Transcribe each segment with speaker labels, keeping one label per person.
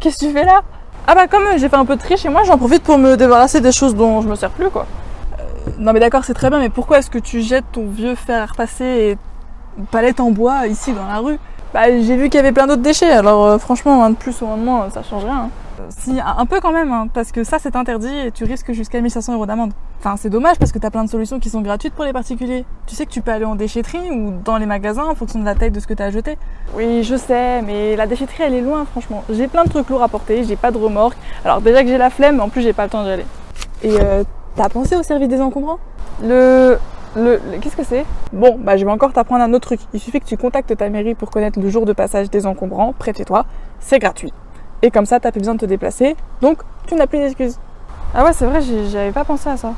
Speaker 1: Qu'est-ce que tu fais là? Ah bah comme j'ai fait un peu de tri chez moi, j'en profite pour me débarrasser des choses dont je me sers plus quoi. Non mais d'accord, c'est très bien, mais pourquoi est-ce que tu jettes ton vieux fer à repasser et palette en bois ici dans la rue? Bah j'ai vu qu'il y avait plein d'autres déchets, alors franchement un de plus ou un de moins ça change rien. Si, un peu quand même, hein, parce que ça c'est interdit et tu risques jusqu'à 1500 € d'amende. Enfin c'est dommage parce que t'as plein de solutions qui sont gratuites pour les particuliers. Tu sais que tu peux aller en déchetterie ou dans les magasins en fonction de la taille de ce que t'as jeté. Oui je sais, mais la déchetterie elle est loin franchement. J'ai plein de trucs lourds à porter, j'ai pas de remorque. Alors déjà que j'ai la flemme, mais en plus j'ai pas le temps d'y aller. Et t'as pensé au service des encombrants? Qu'est-ce que c'est? Bon, bah je vais encore t'apprendre un autre truc. Il suffit que tu contactes ta mairie pour connaître le jour de passage des encombrants près de chez toi. C'est gratuit. Et comme ça, t'as plus besoin de te déplacer. Donc, tu n'as plus d'excuses. Ah ouais, c'est vrai, j'avais pas pensé à ça.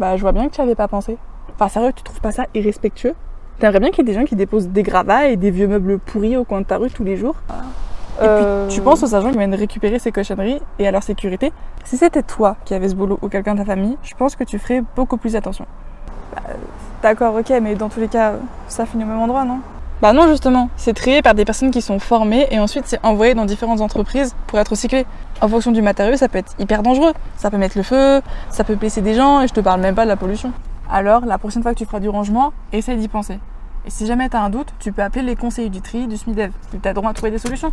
Speaker 1: Bah, je vois bien que tu avais pas pensé. Enfin, sérieux, tu trouves pas ça irrespectueux? T'aimerais bien qu'il y ait des gens qui déposent des gravats et des vieux meubles pourris au coin de ta rue tous les jours? Et puis, tu penses aux agents qui viennent récupérer ces cochonneries et à leur sécurité? Si c'était toi qui avais ce boulot ou quelqu'un de ta famille, je pense que tu ferais beaucoup plus attention. D'accord, ok, mais dans tous les cas, ça finit au même endroit, non? Bah non, justement, c'est trié par des personnes qui sont formées et ensuite c'est envoyé dans différentes entreprises pour être recyclé. En fonction du matériau, ça peut être hyper dangereux. Ça peut mettre le feu, ça peut blesser des gens et je te parle même pas de la pollution. Alors, la prochaine fois que tu feras du rangement, essaye d'y penser. Et si jamais t'as un doute, tu peux appeler les conseillers du tri du SMIDEV. Ils t'aideront à trouver des solutions.